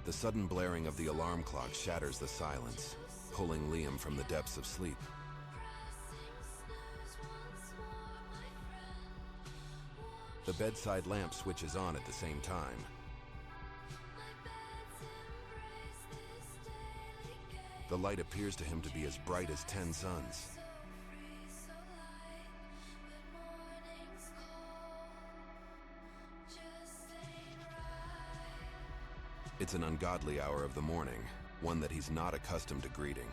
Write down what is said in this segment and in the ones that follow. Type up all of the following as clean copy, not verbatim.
The sudden blaring of the alarm clock shatters the silence, pulling Liam from the depths of sleep. The bedside lamp switches on at the same time. The light appears to him to be as bright as 10 suns. It's an ungodly hour of the morning, one that he's not accustomed to greeting.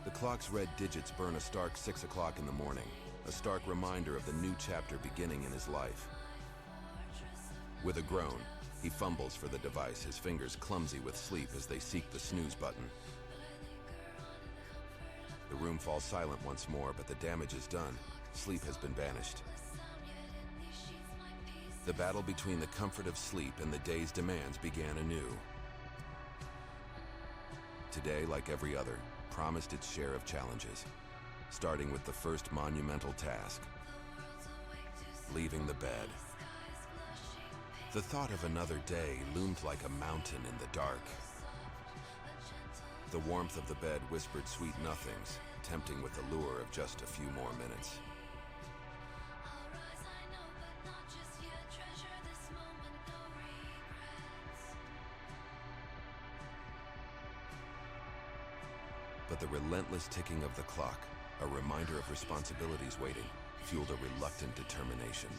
The clock's red digits burn a stark 6 o'clock in the morning, a stark reminder of the new chapter beginning in his life. With a groan, he fumbles for the device, his fingers clumsy with sleep as they seek the snooze button. The room falls silent once more, but the damage is done. Sleep has been banished. The battle between the comfort of sleep and the day's demands began anew. Today, like every other, promised its share of challenges, starting with the first monumental task, leaving the bed. The thought of another day loomed like a mountain in the dark. The warmth of the bed whispered sweet nothings, tempting with the lure of just a few more minutes. But the relentless ticking of the clock, a reminder of responsibilities waiting, fueled a reluctant determination.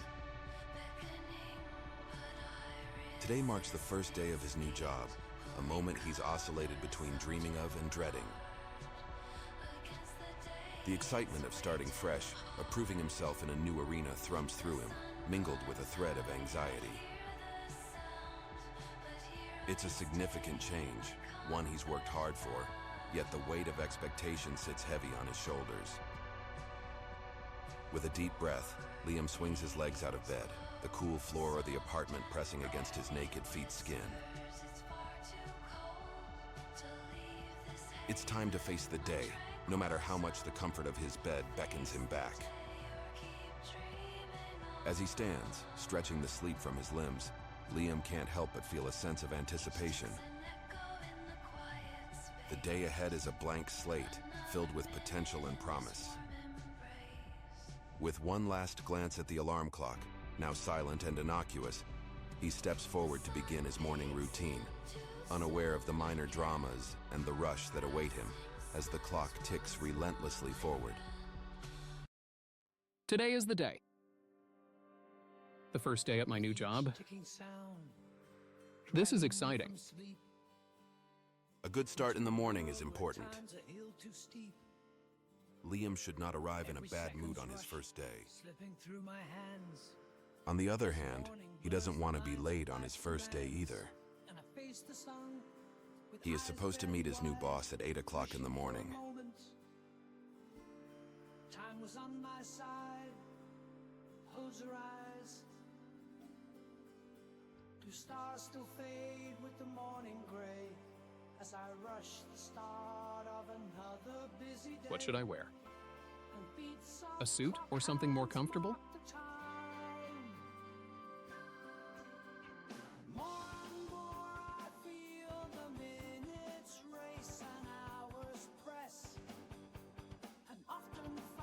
Today marks the first day of his new job, a moment he's oscillated between dreaming of and dreading. The excitement of starting fresh, of proving himself in a new arena thrums through him, mingled with a thread of anxiety. It's a significant change, one he's worked hard for, yet the weight of expectation sits heavy on his shoulders. With a deep breath, Liam swings his legs out of bed, the cool floor of the apartment pressing against his naked feet's skin. It's time to face the day, no matter how much the comfort of his bed beckons him back. As he stands, stretching the sleep from his limbs, Liam can't help but feel a sense of anticipation. The day ahead is a blank slate, filled with potential and promise. With one last glance at the alarm clock, now silent and innocuous, he steps forward to begin his morning routine, unaware of the minor dramas and the rush that await him as the clock ticks relentlessly forward. Today is the day. The first day at my new job. This is exciting. A good start in the morning is important. Liam should not arrive in a bad mood on his first day. On the other hand, he doesn't want to be late on his first day either. He is supposed to meet his new boss at 8 o'clock in the morning. Time was on my side. Close your eyes. Do stars still fade with the morning gray? As I rush the start of another busy day. What should I wear? A suit or something more comfortable?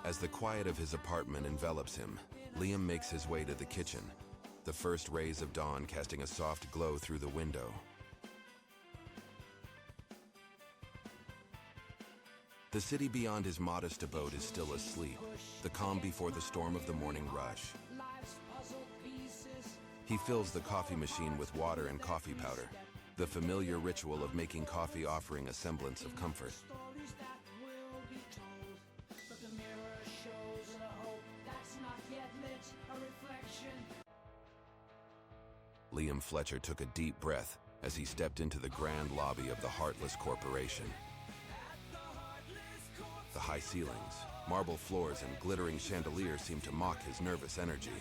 As the quiet of his apartment envelops him, Liam makes his way to the kitchen, the first rays of dawn casting a soft glow through the window. The city beyond his modest abode is still asleep, the calm before the storm of the morning rush. He fills the coffee machine with water and coffee powder, the familiar ritual of making coffee offering a semblance of comfort. Liam Fletcher took a deep breath as he stepped into the grand lobby of the Heartless Corporation. The high ceilings, marble floors, and glittering chandeliers seemed to mock his nervous energy.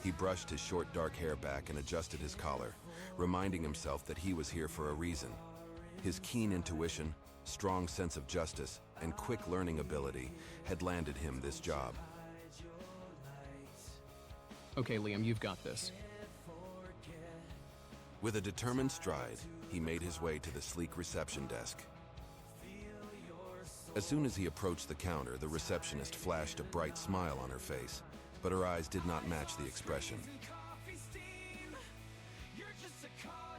He brushed his short dark hair back and adjusted his collar, reminding himself that he was here for a reason. His keen intuition, strong sense of justice, and quick learning ability had landed him this job. Okay, Liam, you've got this. With a determined stride, he made his way to the sleek reception desk. As soon as he approached the counter, the receptionist flashed a bright smile on her face, but her eyes did not match the expression.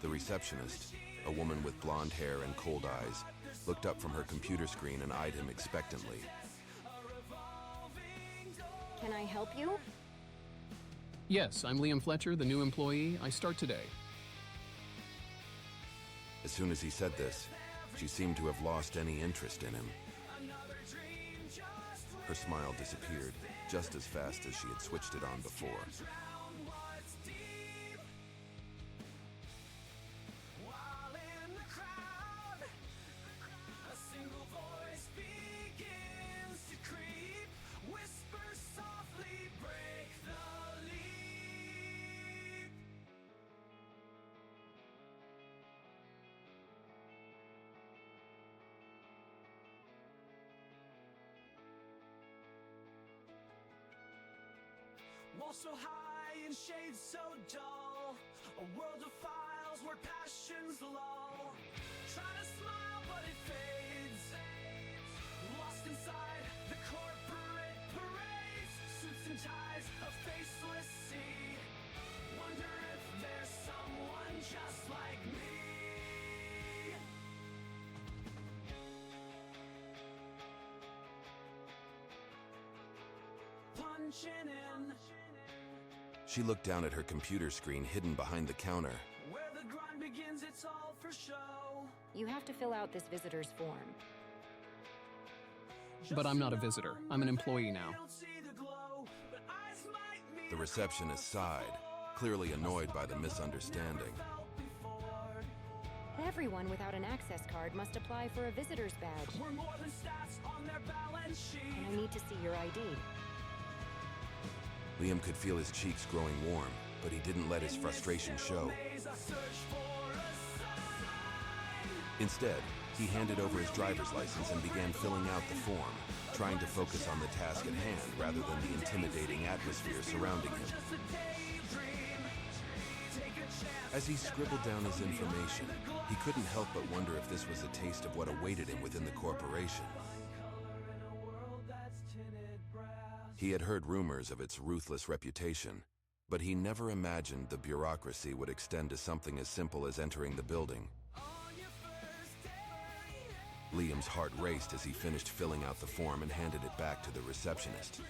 The receptionist, a woman with blonde hair and cold eyes, looked up from her computer screen and eyed him expectantly. Can I help you? Yes, I'm Liam Fletcher, the new employee. I start today. As soon as he said this, she seemed to have lost any interest in him. Her smile disappeared just as fast as she had switched it on before. Walls so high and shades so dull, a world of files where passions lull. Try to smile but it fades, lost inside the corporate parades. Suits and ties, a faceless sea. Wonder if there's someone just like me. Punching in. She looked down at her computer screen hidden behind the counter. Where the grind begins, it's all for show. You have to fill out this visitor's form. But I'm not a visitor. I'm an employee now. The receptionist sighed, clearly annoyed by the misunderstanding. Everyone without an access card must apply for a visitor's badge. We're more than stats on their balance sheet. And I need to see your ID. Liam could feel his cheeks growing warm, but he didn't let his frustration show. Instead, he handed over his driver's license and began filling out the form, trying to focus on the task at hand rather than the intimidating atmosphere surrounding him. As he scribbled down his information, he couldn't help but wonder if this was a taste of what awaited him within the corporation. He had heard rumors of its ruthless reputation, but he never imagined the bureaucracy would extend to something as simple as entering the building. Liam's heart raced as he finished filling out the form and handed it back to the receptionist.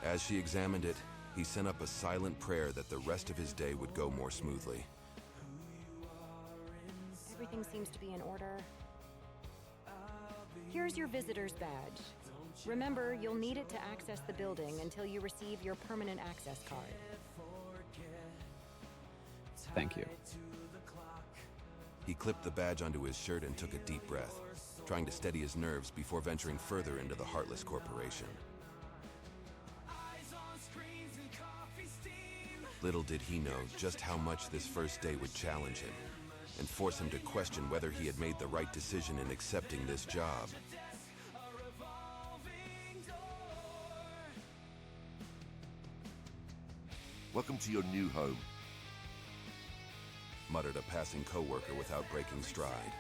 As she examined it, he sent up a silent prayer that the rest of his day would go more smoothly. Everything seems to be in order. Here's your visitor's badge. Remember, you'll need it to access the building until you receive your permanent access card. Thank you. He clipped the badge onto his shirt and took a deep breath, trying to steady his nerves before venturing further into the Heartless Corporation. Little did he know just how much this first day would challenge him and force him to question whether he had made the right decision in accepting this job. Welcome to your new home. Muttered a passing coworker without breaking stride.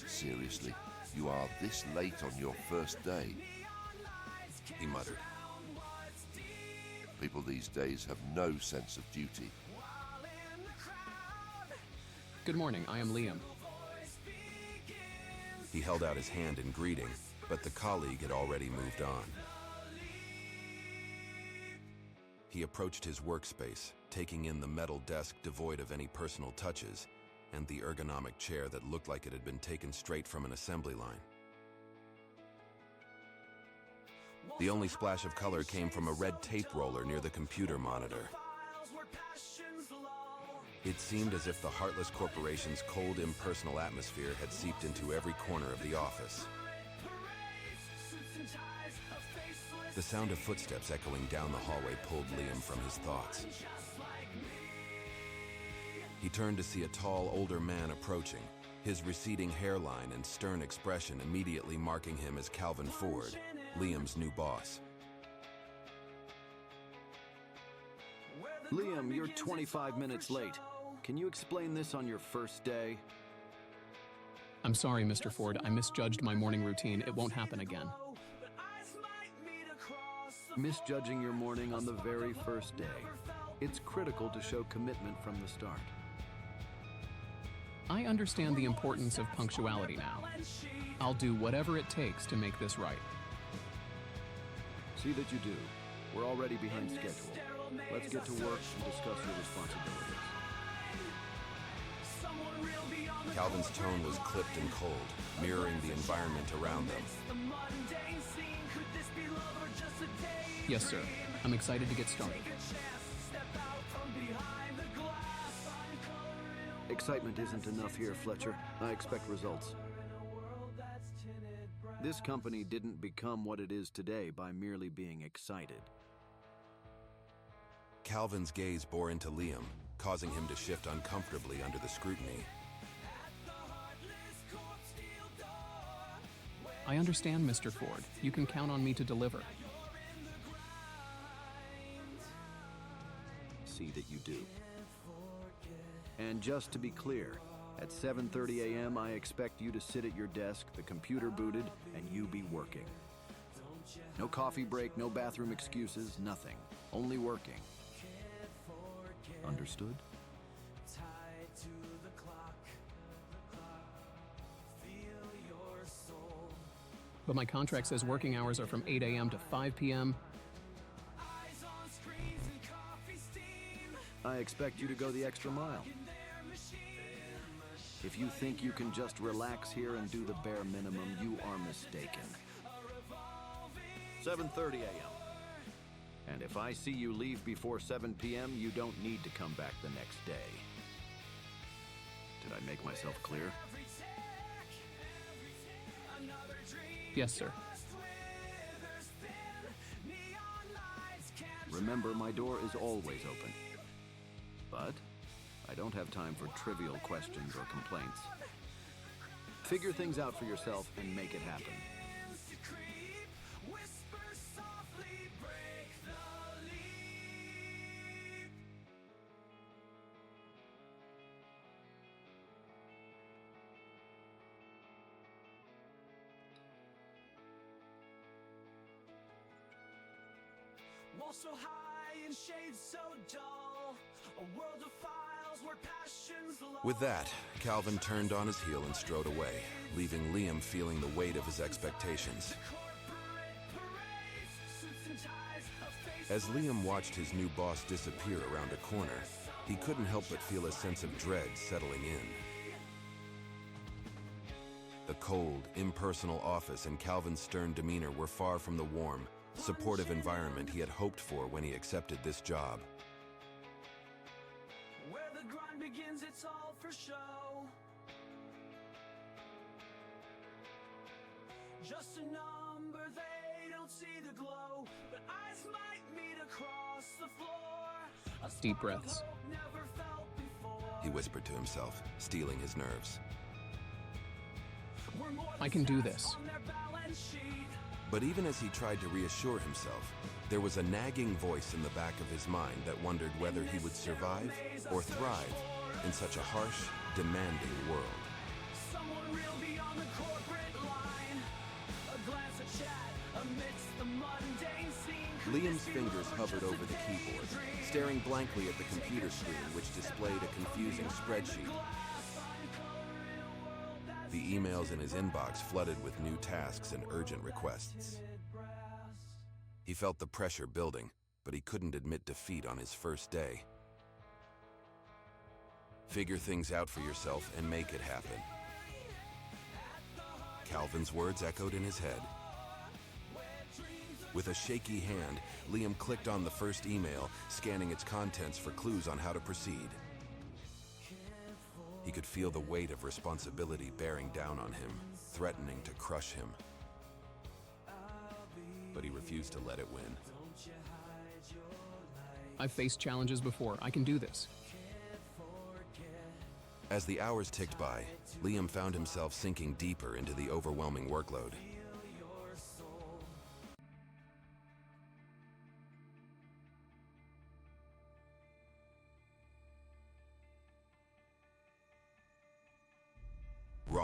Seriously, you are this late on your first day? He muttered. People these days have no sense of duty. Good morning, I am Liam. He held out his hand in greeting, but the colleague had already moved on. He approached his workspace, taking in the metal desk devoid of any personal touches, and the ergonomic chair that looked like it had been taken straight from an assembly line. The only splash of color came from a red tape roller near the computer monitor. It seemed as if the Heartless Corporation's cold, impersonal atmosphere had seeped into every corner of the office. The sound of footsteps echoing down the hallway pulled Liam from his thoughts. He turned to see a tall, older man approaching, his receding hairline and stern expression immediately marking him as Calvin Ford, Liam's new boss. Liam, you're 25 minutes late. Can you explain this on your first day? I'm sorry, Mr. Ford. I misjudged my morning routine. It won't happen again. Misjudging your morning on the very first day. It's critical to show commitment from the start. I understand the importance of punctuality now. I'll do whatever it takes to make this right. See that you do. We're already behind schedule. Let's get to work and discuss your responsibilities. Calvin's tone was clipped and cold, mirroring the environment around them. Yes, sir. I'm excited to get started. Excitement isn't enough here, Fletcher. I expect results. This company didn't become what it is today by merely being excited. Calvin's gaze bore into Liam, causing him to shift uncomfortably under the scrutiny. I understand, Mr. Ford. You can count on me to deliver. See that you do. And just to be clear, at 7:30 a.m. I expect you to sit at your desk, the computer booted, and you be working. No coffee break, no bathroom excuses, nothing. Only working. Understood? But my contract says working hours are from 8 a.m. to 5 p.m. I expect you to go the extra mile. If you think you can just relax here and do the bare minimum, you are mistaken. 7:30 a.m. And if I see you leave before 7 p.m., you don't need to come back the next day. Did I make myself clear? Yes, sir. Remember, my door is always open. But I don't have time for trivial questions or complaints. Figure things out for yourself and make it happen. Wall so high and shades so dull, a world of files where passions lull. With that, Calvin turned on his heel and strode away, leaving Liam feeling the weight of his expectations. As Liam watched his new boss disappear around a corner, he couldn't help but feel a sense of dread settling in. The cold, impersonal office and Calvin's stern demeanor were far from the warm, supportive environment he had hoped for when he accepted this job. Where the grind begins, it's all for show. Just a number, they don't see the glow, but eyes might meet across the floor. A Deep spark of breaths. hope never felt before. He whispered to himself, steeling his nerves. We're more I than can do stats this. on their balance sheet. But even as he tried to reassure himself, there was a nagging voice in the back of his mind that wondered whether he would survive or thrive in such a harsh, demanding world. Someone real beyond the corporate line. A glance at chat amidst the mundane scene. Could Liam's this be fingers love or hovered just over a the day keyboard, dream? staring blankly at the computer screen which displayed a confusing spreadsheet. The emails in his inbox flooded with new tasks and urgent requests. He felt the pressure building, but he couldn't admit defeat on his first day. Figure things out for yourself and make it happen. Calvin's words echoed in his head. With a shaky hand, Liam clicked on the first email, scanning its contents for clues on how to proceed. He could feel the weight of responsibility bearing down on him, threatening to crush him. But he refused to let it win. I've faced challenges before. I can do this. As the hours ticked by, Liam found himself sinking deeper into the overwhelming workload.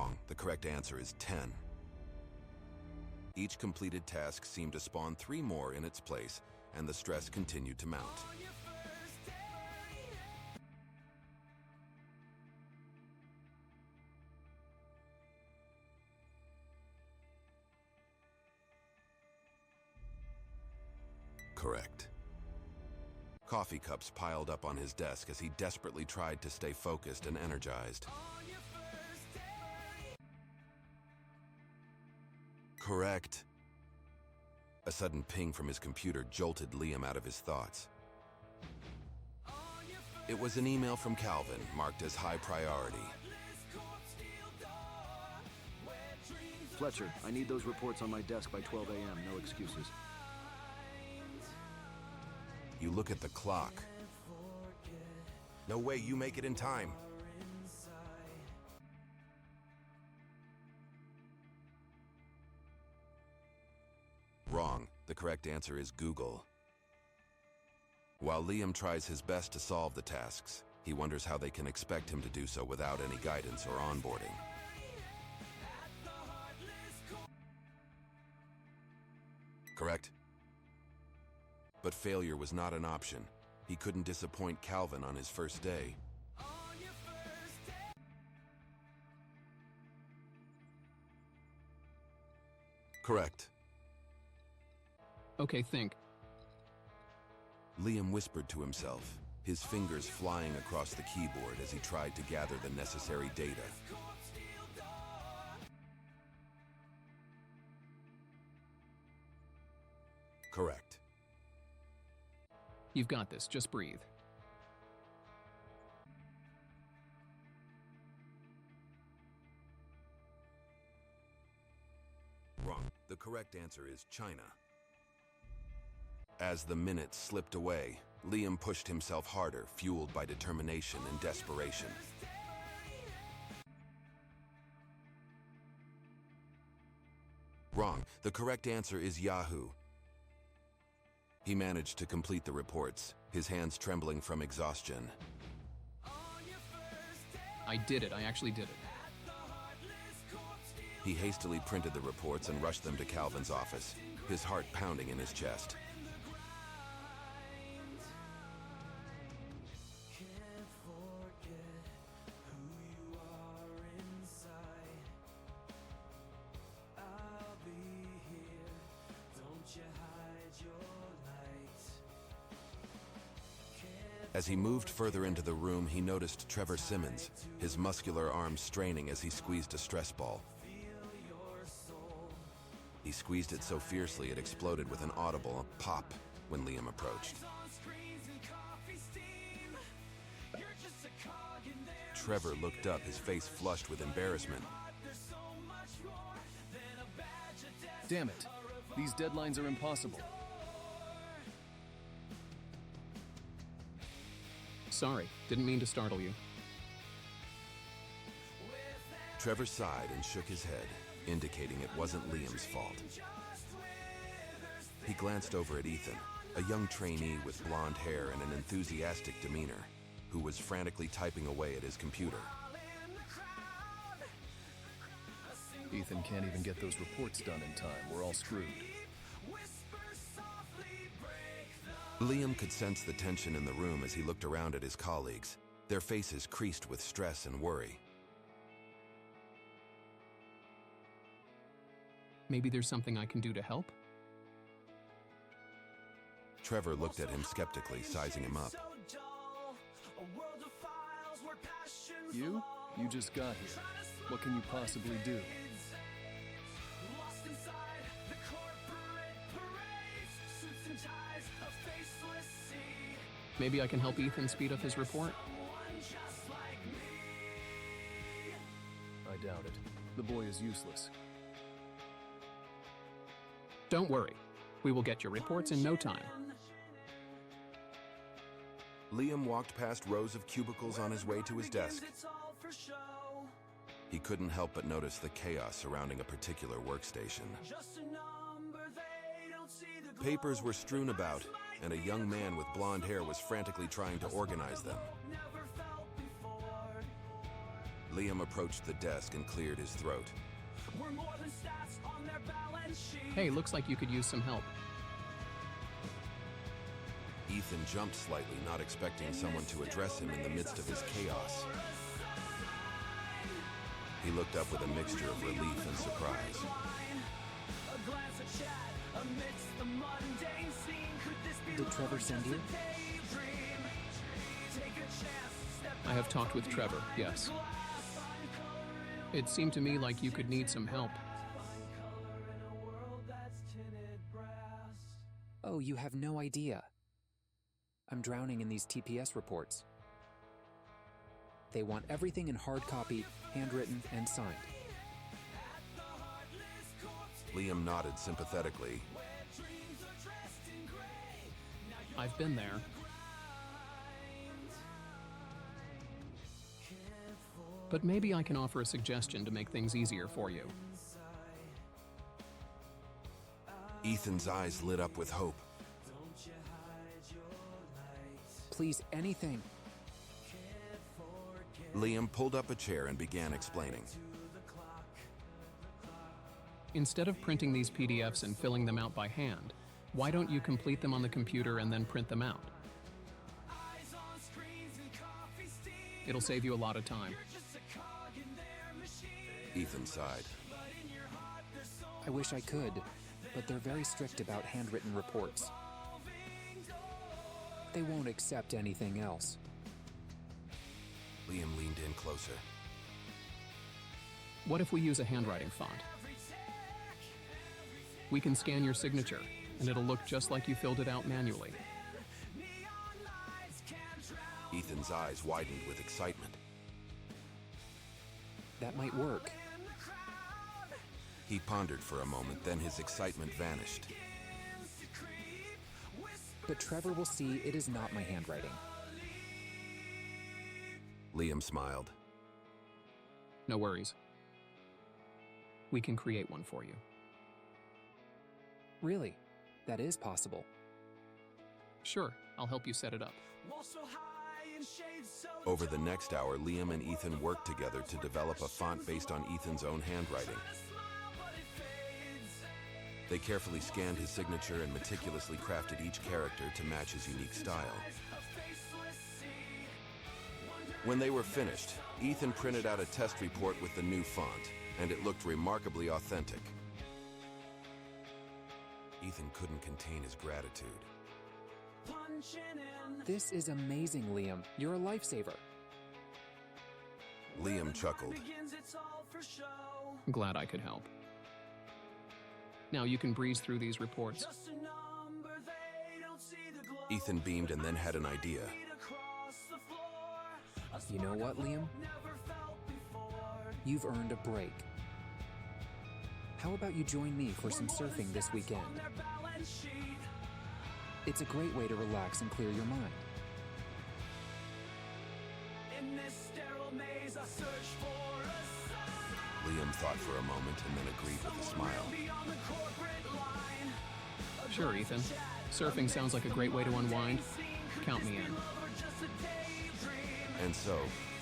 Wrong. The correct answer is 10. Each completed task seemed to spawn 3 more in its place, and the stress continued to mount. Correct. Coffee cups piled up on his desk as he desperately tried to stay focused and energized. Correct. A sudden ping from his computer jolted Liam out of his thoughts. It was an email from Calvin, marked as high priority. Fletcher, I need those reports on my desk by 12 a.m. No excuses. You look at the clock. No way you make it in time. Wrong. The correct answer is Google. While Liam tries his best to solve the tasks, he wonders how they can expect him to do so without any guidance or onboarding. Correct? But failure was not an option. He couldn't disappoint Calvin on his first day. Correct. Okay, think. Liam whispered to himself, his fingers flying across the keyboard as he tried to gather the necessary data. Correct. You've got this. Just breathe. Wrong. The correct answer is China. As the minutes slipped away, Liam pushed himself harder, fueled by determination and desperation. Wrong. The correct answer is Yahoo. He managed to complete the reports, his hands trembling from exhaustion. I did it. I actually did it. He hastily printed the reports and rushed them to Calvin's office, his heart pounding in his chest. As he moved further into the room, he noticed Trevor Simmons, his muscular arms straining as he squeezed a stress ball. He squeezed it so fiercely it exploded with an audible pop when Liam approached. Trevor looked up, his face flushed with embarrassment. Damn it. These deadlines are impossible. Sorry, didn't mean to startle you. Trevor sighed and shook his head, indicating it wasn't Liam's fault. He glanced over at Ethan, a young trainee with blonde hair and an enthusiastic demeanor, who was frantically typing away at his computer. Ethan can't even get those reports done in time. We're all screwed. Liam could sense the tension in the room as he looked around at his colleagues, their faces creased with stress and worry. Maybe there's something I can do to help? Trevor looked at him skeptically, sizing him up. You? You just got here. What can you possibly do? Maybe I can help Ethan speed up his report? I doubt it. The boy is useless. Don't worry. We will get your reports in no time. Liam walked past rows of cubicles on his way to his desk. He couldn't help but notice the chaos surrounding a particular workstation. Papers were strewn about, and a young man with blonde hair was frantically trying to organize them. Liam approached the desk and cleared his throat. We're more than stats on their balance sheet. Hey, looks like you could use some help. Ethan jumped slightly, not expecting someone to address him in the midst of his chaos. He looked up with a mixture of relief and surprise. A glance at chat amidst the mundane scene. Could this be Did Trevor send you? daydream? Take a chance, step I have talked with Trevor, yes. It seemed to me like you could need some help. Oh, you have no idea. I'm drowning in these TPS reports. They want everything in hard copy, handwritten, and signed. Liam nodded sympathetically. I've been there. But maybe I can offer a suggestion to make things easier for you. Ethan's eyes lit up with hope. Please, anything. Liam pulled up a chair and began explaining. Instead of printing these PDFs and filling them out by hand, why don't you complete them on the computer and then print them out? It'll save you a lot of time. Ethan sighed. I wish I could, but they're very strict about handwritten reports. They won't accept anything else. Liam leaned in closer. What if we use a handwriting font? We can scan your signature, and it'll look just like you filled it out manually. Ethan's eyes widened with excitement. That might work. He pondered for a moment, then his excitement vanished. But Trevor will see it is not my handwriting. Liam smiled. No worries. We can create one for you. Really? That is possible. Sure, I'll help you set it up. Over the next hour, Liam and Ethan worked together to develop a font based on Ethan's own handwriting. They carefully scanned his signature and meticulously crafted each character to match his unique style. When they were finished, Ethan printed out a test report with the new font, and it looked remarkably authentic. Ethan couldn't contain his gratitude. This is amazing, Liam. You're a lifesaver. Liam chuckled. Glad I could help. Now you can breeze through these reports. Ethan beamed and then had an idea. You know what, Liam? You've earned a break. How about you join me for some surfing this weekend? It's a great way to relax and clear your mind. Liam thought for a moment and then agreed with a smile. Sure, Ethan. Surfing sounds like a great way to unwind. Count me in. And so,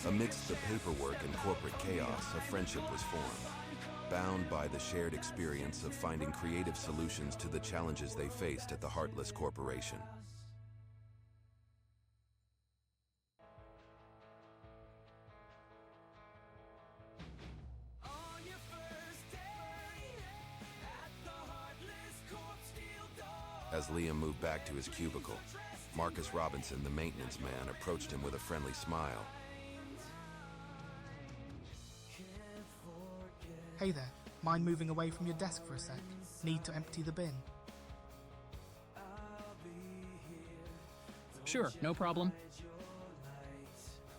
amidst the paperwork and corporate chaos, a friendship was formed, bound by the shared experience of finding creative solutions to the challenges they faced at the Heartless Corporation. As Liam moved back to his cubicle, Marcus Robinson, the maintenance man, approached him with a friendly smile. Hey there, mind moving away from your desk for a sec? Need to empty the bin? Sure, no problem.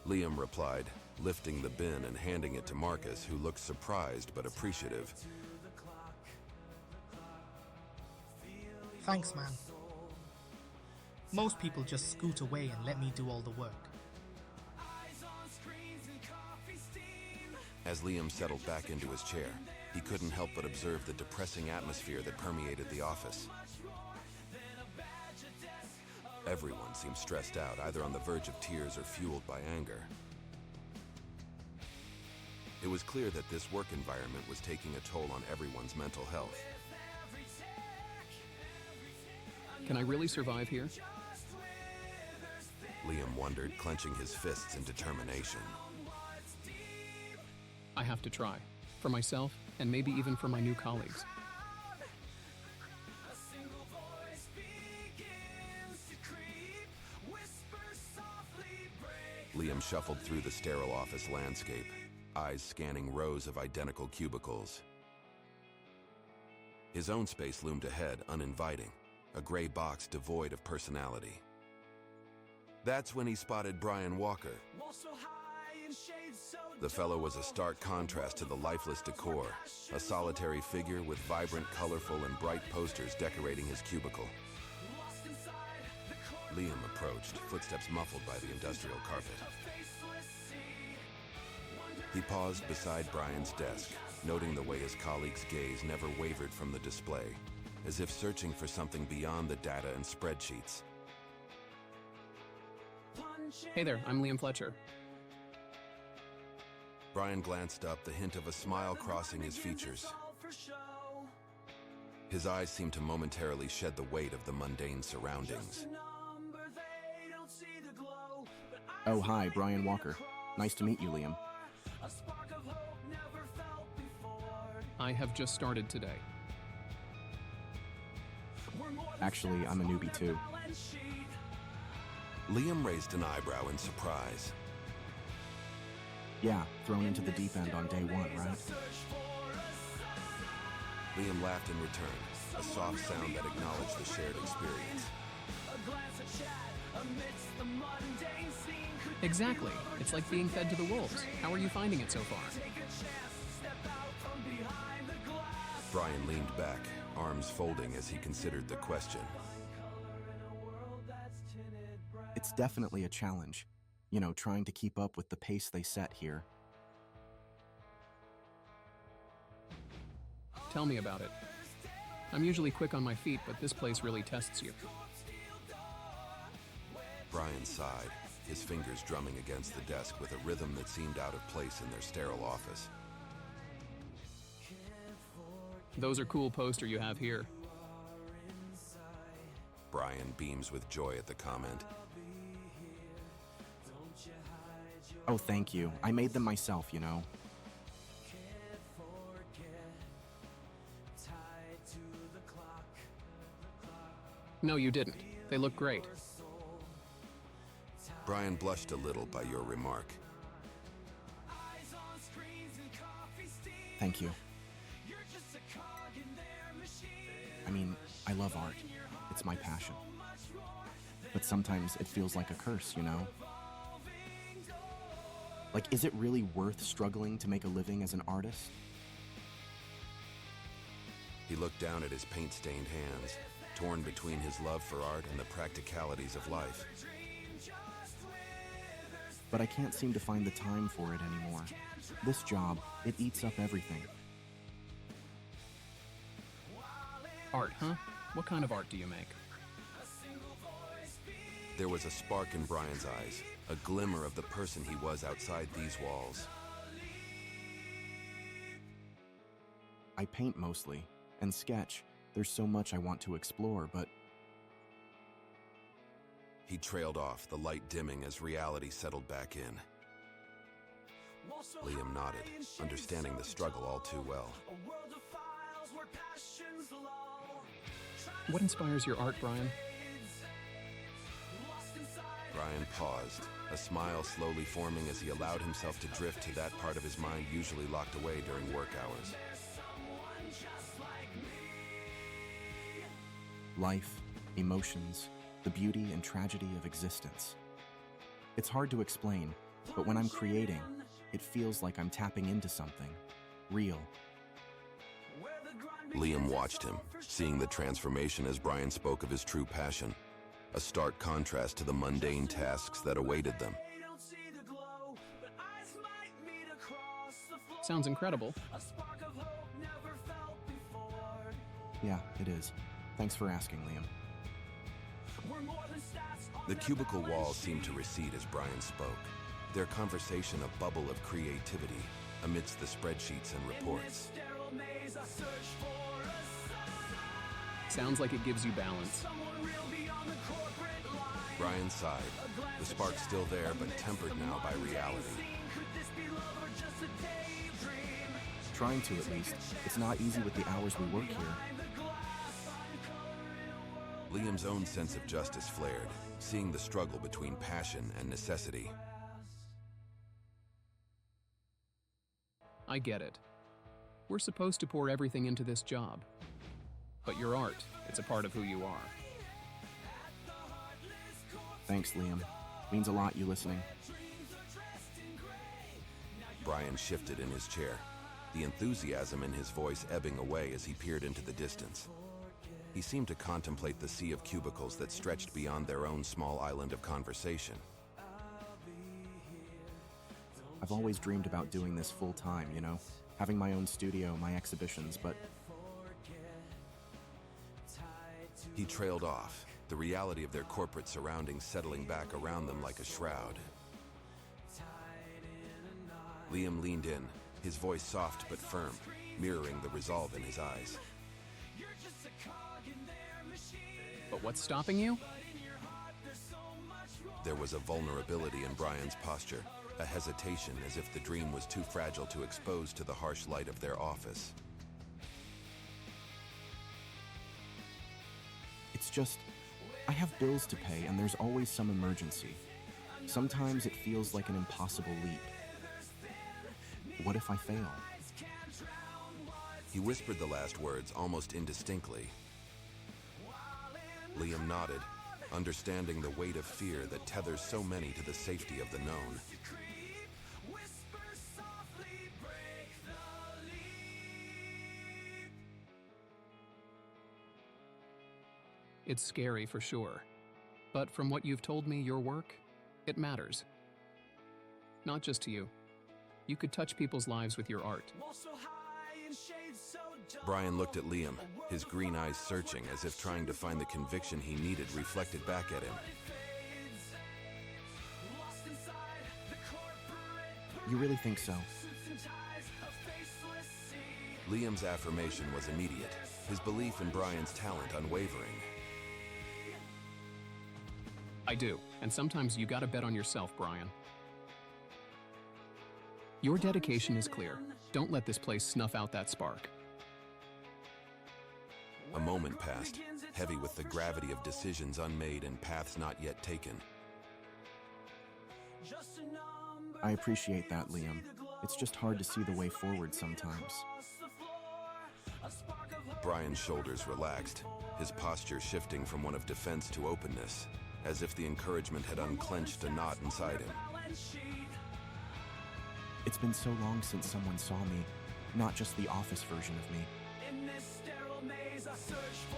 Liam replied, lifting the bin and handing it to Marcus, who looked surprised but appreciative. Thanks, man. Most people just scoot away and let me do all the work. As Liam settled back into his chair, he couldn't help but observe the depressing atmosphere that permeated the office. Everyone seemed stressed out, either on the verge of tears or fueled by anger. It was clear that this work environment was taking a toll on everyone's mental health. Can I really survive here? Liam wondered, clenching his fists in determination. I have to try. For myself, and maybe even for my new colleagues. Liam shuffled through the sterile office landscape, eyes scanning rows of identical cubicles. His own space loomed ahead, uninviting, a gray box devoid of personality. That's when he spotted Brian Walker. The fellow was a stark contrast to the lifeless decor, a solitary figure with vibrant, colorful, and bright posters decorating his cubicle. Liam approached, footsteps muffled by the industrial carpet. He paused beside Brian's desk, noting the way his colleague's gaze never wavered from the display, as if searching for something beyond the data and spreadsheets. Hey there, I'm Liam Fletcher. Brian glanced up, the hint of a smile crossing his features. His eyes seemed to momentarily shed the weight of the mundane surroundings. Oh, hi, Brian Walker. Nice to meet you, Liam. I have just started today. Actually, I'm a newbie too. Liam raised an eyebrow in surprise. Yeah, thrown into the deep end on day one, right? Liam laughed in return, a soft sound that acknowledged the shared experience. Exactly. It's like being fed to the wolves. How are you finding it so far? Brian leaned back, arms folding as he considered the question. It's definitely a challenge. You know, trying to keep up with the pace they set here. Tell me about it. I'm usually quick on my feet, but this place really tests you. Brian sighed, his fingers drumming against the desk with a rhythm that seemed out of place in their sterile office. Those are cool poster you have here. Brian beams with joy at the comment. Oh, thank you. I made them myself, you know. No, you didn't. They look great. Brian blushed a little by your remark. Thank you. I mean, I love art. It's my passion. But sometimes it feels like a curse, you know? Like, is it really worth struggling to make a living as an artist? He looked down at his paint-stained hands, torn between his love for art and the practicalities of life. But I can't seem to find the time for it anymore. This job, it eats up everything. Art, huh? What kind of art do you make? There was a spark in Brian's eyes, a glimmer of the person he was outside these walls. I paint mostly, and sketch. There's so much I want to explore, but... He trailed off, the light dimming as reality settled back in. Liam nodded, understanding the struggle all too well. What inspires your art, Brian? Brian paused, a smile slowly forming as he allowed himself to drift to that part of his mind usually locked away during work hours. Life, emotions, the beauty and tragedy of existence. It's hard to explain, but when I'm creating, it feels like I'm tapping into something real. Liam watched him, seeing the transformation as Brian spoke of his true passion, a stark contrast to the mundane tasks that awaited them. Sounds incredible. Yeah, it is. Thanks for asking, Liam. The cubicle walls seemed to recede as Brian spoke, their conversation a bubble of creativity, amidst the spreadsheets and reports. Sounds like it gives you balance. Brian sighed, the spark still there but tempered now by reality. Trying to, at least. It's not easy with the hours we work here. Liam's own sense of justice flared, seeing the struggle between passion and necessity. I get it. We're supposed to pour everything into this job. But your art, it's a part of who you are. Thanks, Liam. Means a lot, you listening. Brian shifted in his chair, the enthusiasm in his voice ebbing away as he peered into the distance. He seemed to contemplate the sea of cubicles that stretched beyond their own small island of conversation. I've always dreamed about doing this full time, you know? Having my own studio, my exhibitions, but... He trailed off, the reality of their corporate surroundings settling back around them like a shroud. Liam leaned in, his voice soft but firm, mirroring the resolve in his eyes. But what's stopping you? There was a vulnerability in Brian's posture, a hesitation as if the dream was too fragile to expose to the harsh light of their office. It's just, I have bills to pay and there's always some emergency. Sometimes it feels like an impossible leap. What if I fail? He whispered the last words almost indistinctly. Liam nodded, understanding the weight of fear that tethers so many to the safety of the known. It's scary for sure. But from what you've told me, your work, it matters. Not just to you. You could touch people's lives with your art. Brian looked at Liam, his green eyes searching as if trying to find the conviction he needed reflected back at him. You really think so? Liam's affirmation was immediate, his belief in Brian's talent unwavering. I do, and sometimes you gotta bet on yourself, Brian. Your dedication is clear. Don't let this place snuff out that spark. A moment passed, heavy with the gravity of decisions unmade and paths not yet taken. I appreciate that, Liam. It's just hard to see the way forward sometimes. Brian's shoulders relaxed, his posture shifting from one of defense to openness, as if the encouragement had unclenched a knot inside him. It's been so long since someone saw me, not just the office version of me.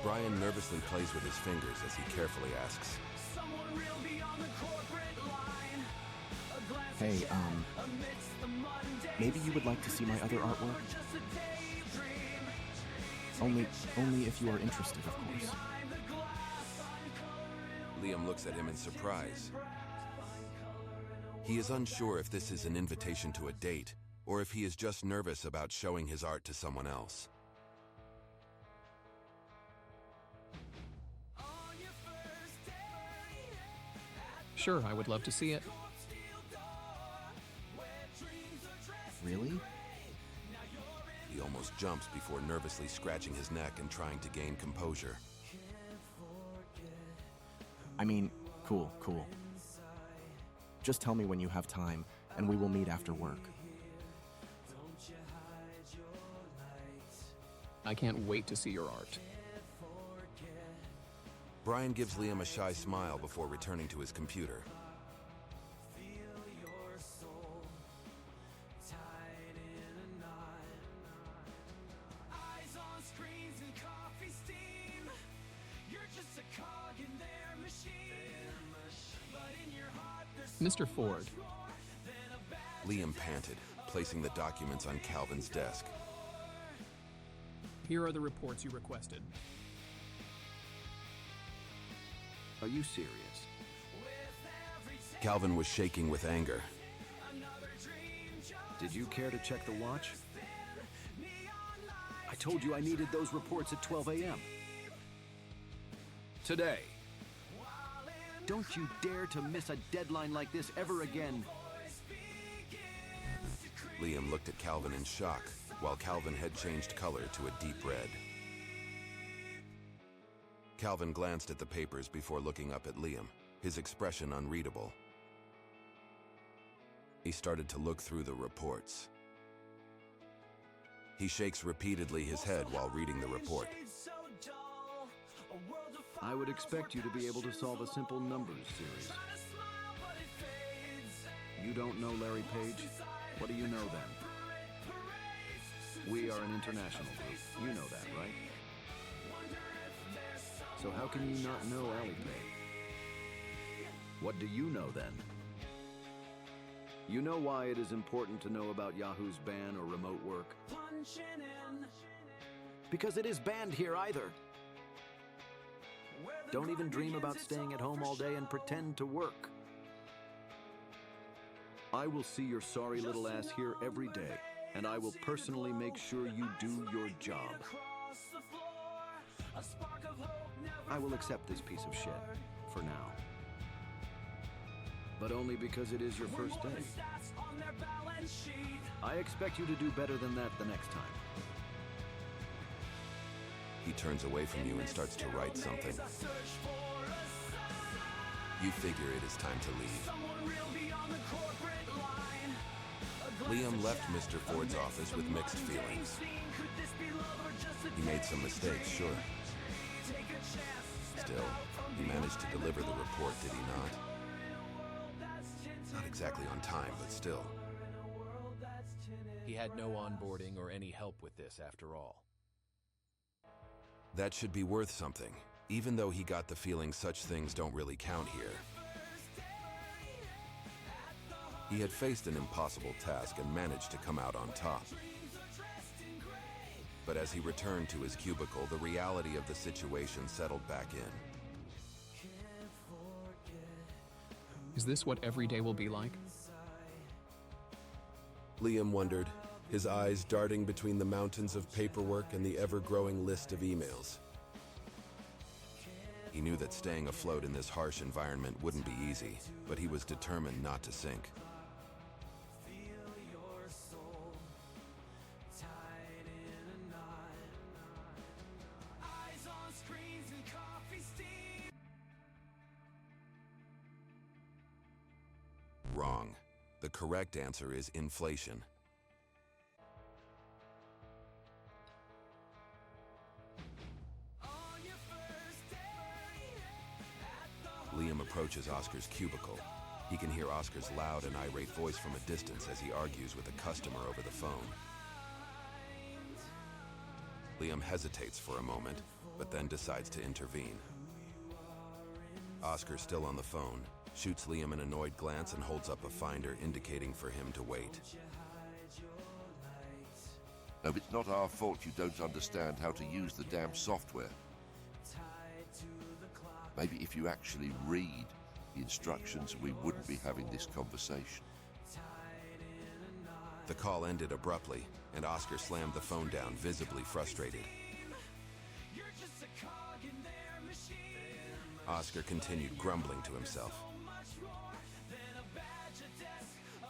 Brian nervously plays with his fingers as he carefully asks, Hey, maybe you would like to see my other artwork? Only if you are interested, of course. Liam looks at him in surprise. He is unsure if this is an invitation to a date, or if he is just nervous about showing his art to someone else. Sure, I would love to see it. Really? He almost jumps before nervously scratching his neck and trying to gain composure. I mean, cool. Just tell me when you have time, and we will meet after work. I can't wait to see your art. Brian gives Liam a shy smile before returning to his computer. Mr. Ford. Liam panted, placing the documents on Calvin's desk. Here are the reports you requested. Are you serious? Calvin was shaking with anger. Did you care to check the watch? I told you I needed those reports at 12 a.m. Today. Don't you dare to miss a deadline like this ever again. Liam looked at Calvin in shock, while Calvin had changed color to a deep red. Calvin glanced at the papers before looking up at Liam, his expression unreadable. He started to look through the reports. He shakes repeatedly his head while reading the report. I would expect you to be able to solve a simple numbers series. You don't know Larry Page? What do you know then? We are an international group. You know that, right? So how can you not know Alipay? What do you know then? You know why it is important to know about Yahoo's ban or remote work? Because it is banned here either. Don't even dream about staying at home all day and pretend to work. I will see your sorry little ass here every day, and I will personally make sure you do your job. I will accept this piece of shit, for now. But only because it is your first day. I expect you to do better than that the next time. He turns away from you and starts to write something. You figure it is time to leave. Liam left Mr. Ford's office with mixed feelings. He made some mistakes, sure. Still, he managed to deliver the report, did he not? Not exactly on time, but still. He had no onboarding or any help with this after all. That should be worth something, even though he got the feeling such things don't really count here. He had faced an impossible task and managed to come out on top. But as he returned to his cubicle, the reality of the situation settled back in. Is this what every day will be like? Liam wondered, his eyes darting between the mountains of paperwork and the ever-growing list of emails. He knew that staying afloat in this harsh environment wouldn't be easy, but he was determined not to sink. Wrong. The correct answer is inflation. Liam approaches Oscar's cubicle. He can hear Oscar's loud and irate voice from a distance as he argues with a customer over the phone. Liam hesitates for a moment, but then decides to intervene. Oscar, still on the phone, shoots Liam an annoyed glance and holds up a finder indicating for him to wait. No, it's not our fault you don't understand how to use the damn software. Maybe if you actually read the instructions, we wouldn't be having this conversation. The call ended abruptly, and Oscar slammed the phone down, visibly frustrated. Oscar continued grumbling to himself.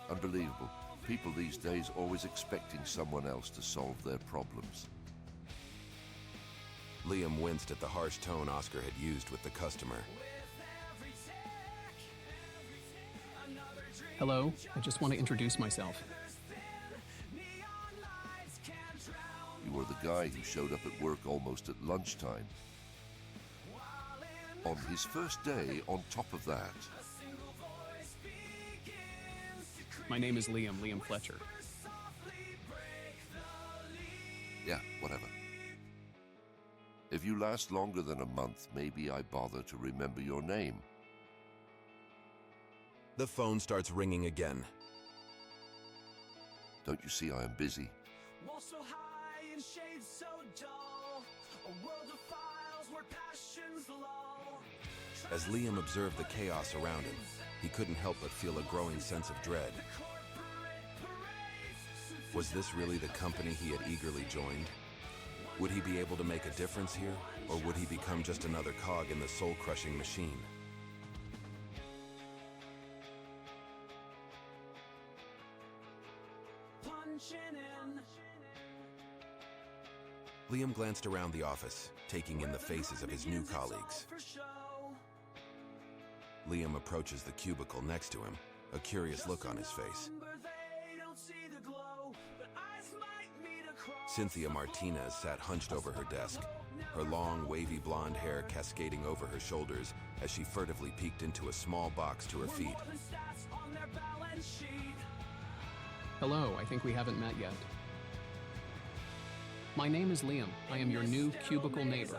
Unbelievable. People these days always expecting someone else to solve their problems. Liam winced at the harsh tone Oscar had used with the customer. Hello, I just want to introduce myself. You were the guy who showed up at work almost at lunchtime. On his first day, on top of that. My name is Liam Fletcher. Yeah, whatever. If you last longer than a month, maybe I bother to remember your name. The phone starts ringing again. Don't you see I am busy? Wall so high and shades so dull, a world of files where passions lull. As Liam observed the chaos around him, he couldn't help but feel a growing sense of dread. Was this really the company he had eagerly joined? Would he be able to make a difference here, or would he become just another cog in the soul-crushing machine? Liam glanced around the office, taking in the faces of his new colleagues. Liam approaches the cubicle next to him, a curious look on his face. Cynthia Martinez sat hunched over her desk, her long, wavy blonde hair cascading over her shoulders as she furtively peeked into a small box to her feet. Hello, I think we haven't met yet. My name is Liam. I am your new cubicle neighbor.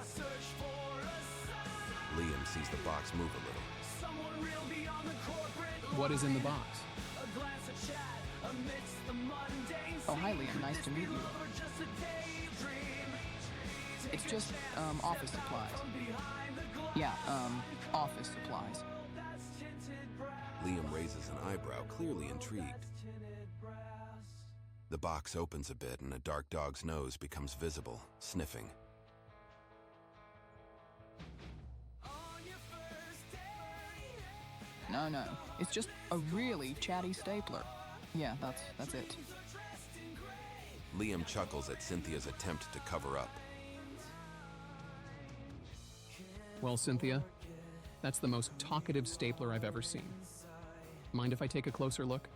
Liam sees the box move a little. What is in the box? Oh, hi, Liam. Nice to meet you. It's just, office supplies. Yeah, office supplies. Liam raises an eyebrow, clearly intrigued. The box opens a bit and a dark dog's nose becomes visible, sniffing. No, it's just a really chatty stapler. Yeah, that's it. Liam chuckles at Cynthia's attempt to cover up. Well, Cynthia, that's the most talkative stapler I've ever seen. Mind if I take a closer look?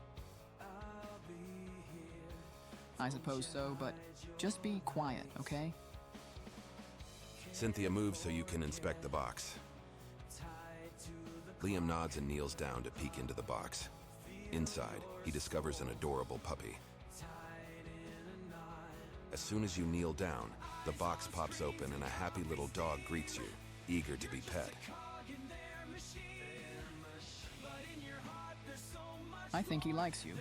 I suppose so, but just be quiet, okay? Cynthia moves so you can inspect the box. Liam nods and kneels down to peek into the box. Inside, he discovers an adorable puppy. As soon as you kneel down, the box pops open and a happy little dog greets you, eager to be pet. I think he likes you.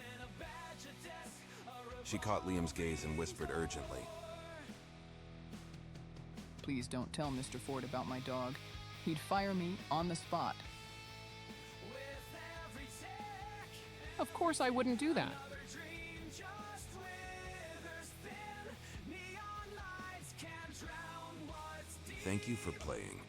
She caught Liam's gaze and whispered urgently. Please don't tell Mr. Ford about my dog. He'd fire me on the spot. Of course I wouldn't do that. Thank you for playing.